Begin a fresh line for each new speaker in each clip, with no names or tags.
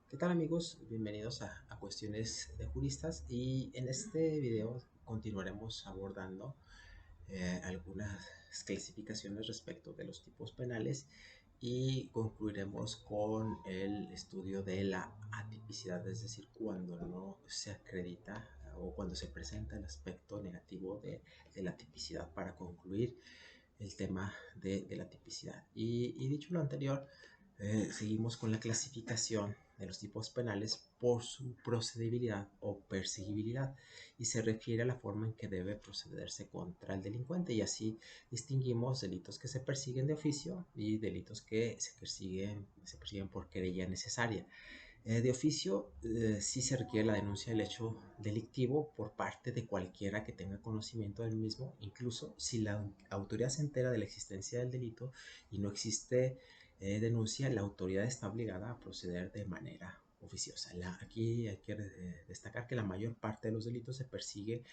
¿Qué tal amigos? Bienvenidos a Cuestiones de Juristas y en este video continuaremos abordando algunas clasificaciones respecto de los tipos penales y concluiremos con el estudio de la atipicidad, es decir, cuando no se acredita o cuando se presenta el aspecto negativo de la tipicidad para concluir el tema de la tipicidad. Y dicho lo anterior, seguimos con la clasificación de los tipos penales por su procedibilidad o perseguibilidad y se refiere a la forma en que debe procederse contra el delincuente y así distinguimos delitos que se persiguen de oficio y delitos que se persiguen por querella necesaria. De oficio, sí se requiere la denuncia del hecho delictivo por parte de cualquiera que tenga conocimiento del mismo, incluso si la autoridad se entera de la existencia del delito y no existe denuncia, la autoridad está obligada a proceder de manera oficiosa. Aquí hay que destacar que la mayor parte de los delitos se persigue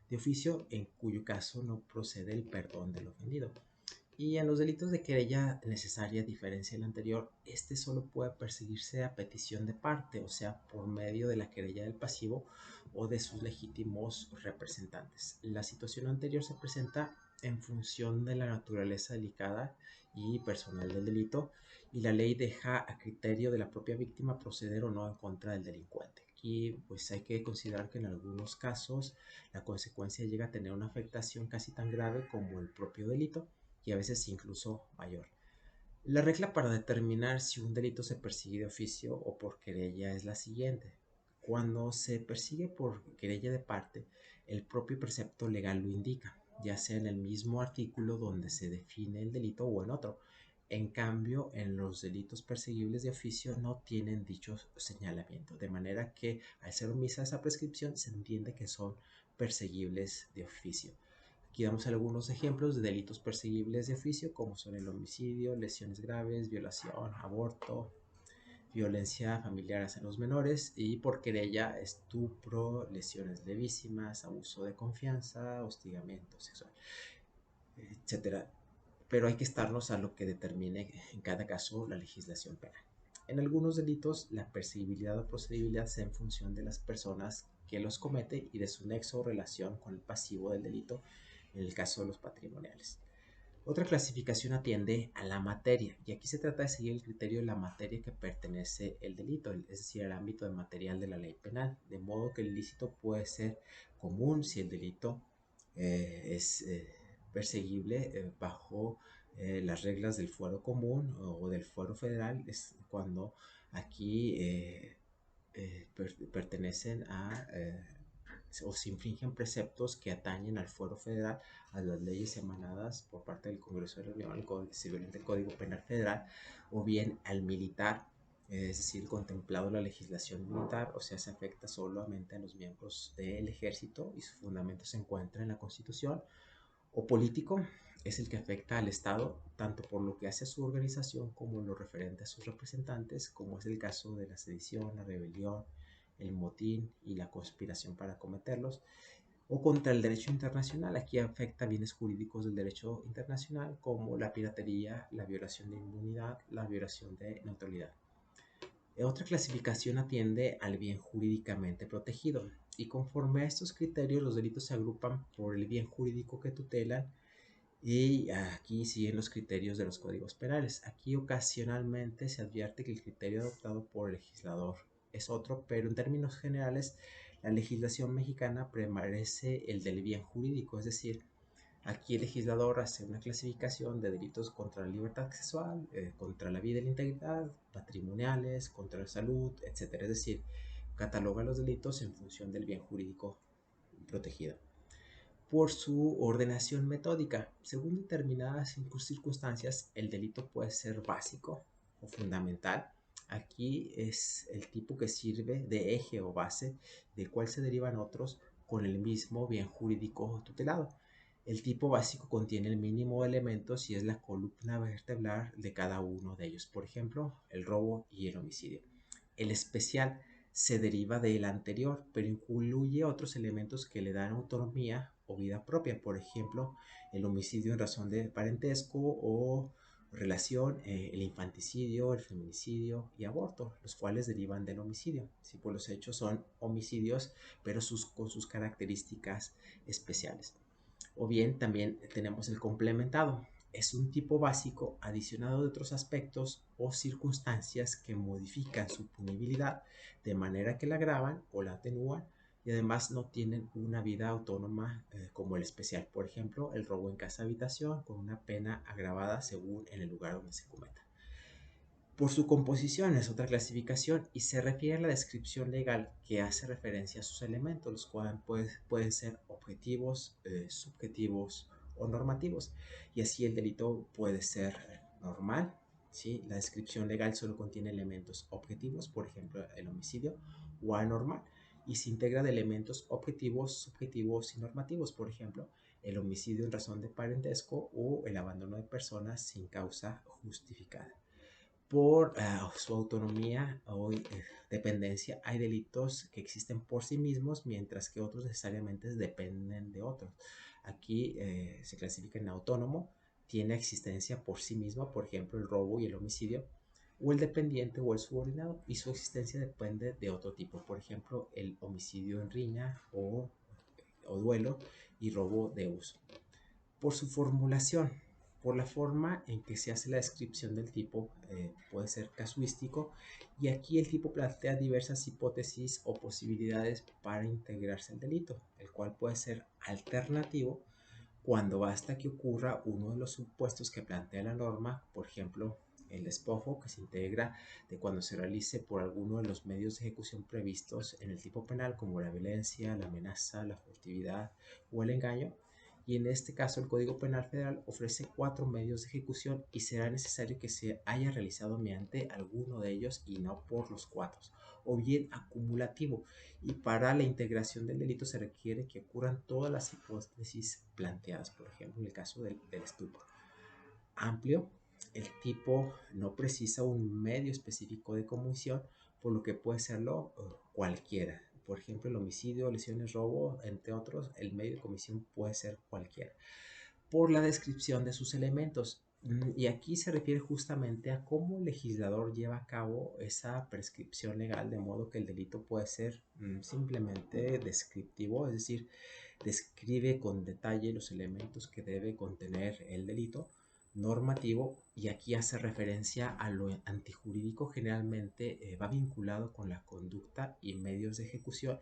de oficio, en cuyo caso no procede el perdón del ofendido. Y en los delitos de querella necesaria, a diferencia del anterior, este solo puede perseguirse a petición de parte, o sea, por medio de la querella del pasivo o de sus legítimos representantes. La situación anterior se presenta en función de la naturaleza delicada y personal del delito, y la ley deja a criterio de la propia víctima proceder o no en contra del delincuente. Aquí pues hay que considerar que en algunos casos la consecuencia llega a tener una afectación casi tan grave como el propio delito y a veces incluso mayor. La regla para determinar si un delito se persigue de oficio o por querella es la siguiente. Cuando se persigue por querella de parte, el propio precepto legal lo indica, ya sea en el mismo artículo donde se define el delito o en otro. En cambio, en los delitos perseguibles de oficio no tienen dicho señalamiento, de manera que al ser omisa esa prescripción se entiende que son perseguibles de oficio. Aquí damos algunos ejemplos de delitos perseguibles de oficio, como son el homicidio, lesiones graves, violación, aborto, violencia familiar hacia los menores y por querella, estupro, lesiones levísimas, abuso de confianza, hostigamiento sexual, etcétera. Pero hay que estarnos a lo que determine en cada caso la legislación penal. En algunos delitos, la perseguibilidad o procedibilidad se en función de las personas que los cometen y de su nexo o relación con el pasivo del delito, en el caso de los patrimoniales. Otra clasificación atiende a la materia, y aquí se trata de seguir el criterio de la materia que pertenece el delito, es decir, el ámbito de material de la ley penal, de modo que el ilícito puede ser común si el delito es perseguible bajo las reglas del fuero común o del fuero federal, es cuando aquí pertenecen a o se infringen preceptos que atañen al fuero federal, a las leyes emanadas por parte del Congreso de la Unión, el Código Penal Federal, o bien al militar, es decir, contemplado la legislación militar, o sea, se afecta solamente a los miembros del ejército y su fundamento se encuentra en la Constitución, o político, es el que afecta al Estado, tanto por lo que hace a su organización como lo referente a sus representantes, como es el caso de la sedición, la rebelión, el motín y la conspiración para cometerlos, o contra el derecho internacional. Aquí afecta bienes jurídicos del derecho internacional como la piratería, la violación de inmunidad, la violación de neutralidad. Otra clasificación atiende al bien jurídicamente protegido y conforme a estos criterios los delitos se agrupan por el bien jurídico que tutelan y aquí siguen los criterios de los códigos penales. Aquí ocasionalmente se advierte que el criterio adoptado por el legislador es otro, pero en términos generales la legislación mexicana prevalece el del bien jurídico, es decir, aquí el legislador hace una clasificación de delitos contra la libertad sexual, contra la vida y la integridad, patrimoniales, contra la salud, etcétera. Es decir, cataloga los delitos en función del bien jurídico protegido por su ordenación metódica. Según determinadas circunstancias, el delito puede ser básico o fundamental. Aquí es el tipo que sirve de eje o base del cual se derivan otros con el mismo bien jurídico tutelado. El tipo básico contiene el mínimo de elementos y es la columna vertebral de cada uno de ellos. Por ejemplo, el robo y el homicidio. El especial se deriva del anterior, pero incluye otros elementos que le dan autonomía o vida propia. Por ejemplo, el homicidio en razón de parentesco o relación, el infanticidio, el feminicidio y aborto, los cuales derivan del homicidio. Sí, pues los hechos son homicidios, pero con sus características especiales. O bien también tenemos el complementado. Es un tipo básico adicionado de otros aspectos o circunstancias que modifican su punibilidad de manera que la agravan o la atenúan y además no tienen una vida autónoma como el especial. Por ejemplo, el robo en casa habitación con una pena agravada según en el lugar donde se cometa. Por su composición es otra clasificación y se refiere a la descripción legal que hace referencia a sus elementos, los cuales pueden ser objetivos, subjetivos o normativos. Y así el delito puede ser normal, ¿sí? La descripción legal solo contiene elementos objetivos, por ejemplo, el homicidio, o anormal, y se integra de elementos objetivos, subjetivos y normativos, por ejemplo, el homicidio en razón de parentesco o el abandono de personas sin causa justificada por su autonomía o dependencia. Hay delitos que existen por sí mismos, mientras que otros necesariamente dependen de otros. Aquí se clasifica en autónomo, tiene existencia por sí mismo, por ejemplo, el robo y el homicidio, o el dependiente o el subordinado, y su existencia depende de otro tipo, por ejemplo, el homicidio en riña o duelo y robo de uso. Por su formulación, por la forma en que se hace la descripción del tipo, puede ser casuístico, y aquí el tipo plantea diversas hipótesis o posibilidades para integrarse al delito, el cual puede ser alternativo cuando basta que ocurra uno de los supuestos que plantea la norma, por ejemplo, el despojo, que se integra de cuando se realice por alguno de los medios de ejecución previstos en el tipo penal, como la violencia, la amenaza, la furtividad o el engaño. Y en este caso el Código Penal Federal ofrece 4 medios de ejecución y será necesario que se haya realizado mediante alguno de ellos y no por los 4, o bien acumulativo, y para la integración del delito se requiere que ocurran todas las hipótesis planteadas, por ejemplo, en el caso del estupro. Amplio, el tipo no precisa un medio específico de comisión, por lo que puede serlo cualquiera. Por ejemplo, el homicidio, lesiones, robo, entre otros, el medio de comisión puede ser cualquiera. Por la descripción de sus elementos. Y aquí se refiere justamente a cómo el legislador lleva a cabo esa prescripción legal, de modo que el delito puede ser simplemente descriptivo, es decir, describe con detalle los elementos que debe contener el delito. Normativo, y aquí hace referencia a lo antijurídico, generalmente va vinculado con la conducta y medios de ejecución,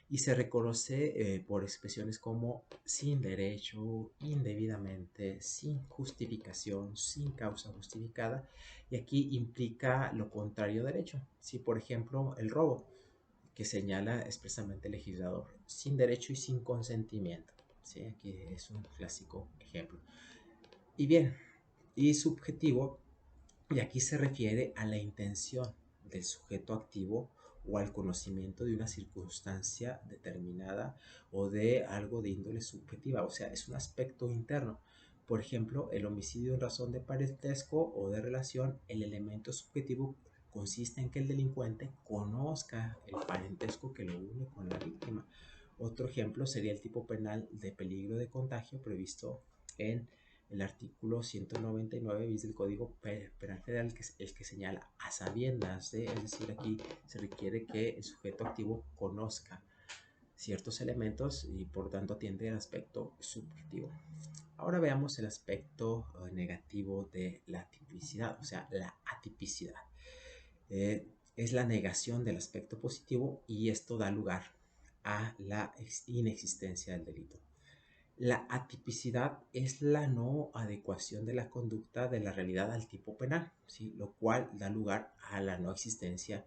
y se reconoce por expresiones como sin derecho, indebidamente, sin justificación, sin causa justificada, y aquí implica lo contrario a derecho. Si, por ejemplo, el robo, que señala expresamente el legislador, sin derecho y sin consentimiento. ¿Sí? Aquí es un clásico ejemplo. Y bien, y subjetivo, y aquí se refiere a la intención del sujeto activo o al conocimiento de una circunstancia determinada o de algo de índole subjetiva, o sea, es un aspecto interno. Por ejemplo, el homicidio en razón de parentesco o de relación, el elemento subjetivo consiste en que el delincuente conozca el parentesco que lo une con la víctima. Otro ejemplo sería el tipo penal de peligro de contagio previsto en el artículo 199 bis del Código Penal Federal, que es el que señala a sabiendas de, es decir, aquí se requiere que el sujeto activo conozca ciertos elementos y por tanto atiende al aspecto subjetivo. Ahora veamos el aspecto negativo de la tipicidad, o sea, la atipicidad. Es la negación del aspecto positivo y esto da lugar a la inexistencia del delito. La atipicidad es la no adecuación de la conducta de la realidad al tipo penal, ¿sí? Lo cual da lugar a la no existencia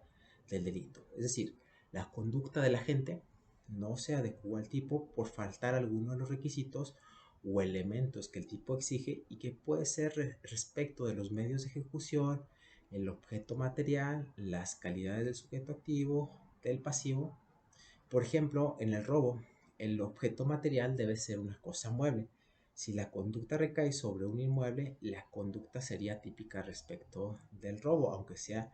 del delito. Es decir, la conducta de la gente no se adecua al tipo por faltar alguno de los requisitos o elementos que el tipo exige, y que puede ser respecto de los medios de ejecución, el objeto material, las calidades del sujeto activo, del pasivo. Por ejemplo, en el robo, el objeto material debe ser una cosa mueble. Si la conducta recae sobre un inmueble, la conducta sería típica respecto del robo, aunque sea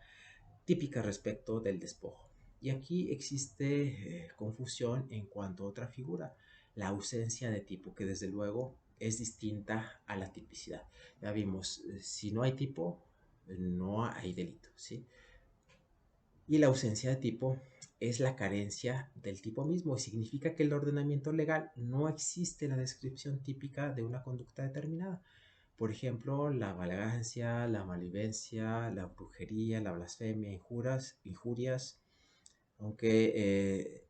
típica respecto del despojo. Y aquí existe confusión en cuanto a otra figura, la ausencia de tipo, que desde luego es distinta a la tipicidad. Ya vimos, si no hay tipo, no hay delito, ¿sí? Y la ausencia de tipo es la carencia del tipo mismo y significa que el ordenamiento legal no existe la descripción típica de una conducta determinada. Por ejemplo, la vagancia, la malivencia, la brujería, la blasfemia, injurias, aunque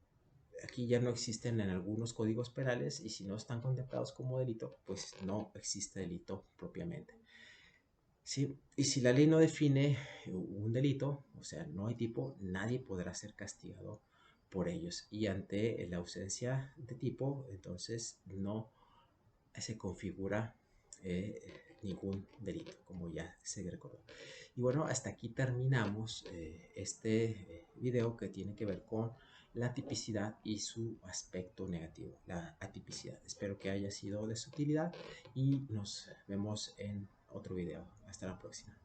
aquí ya no existen en algunos códigos penales y si no están contemplados como delito, pues no existe delito propiamente. ¿Sí? Y si la ley no define un delito, o sea, no hay tipo, nadie podrá ser castigado por ellos. Y ante la ausencia de tipo, entonces no se configura ningún delito, como ya se recordó. Y bueno, hasta aquí terminamos este video que tiene que ver con la tipicidad y su aspecto negativo, la atipicidad. Espero que haya sido de su utilidad y nos vemos en otro video. Hasta la próxima.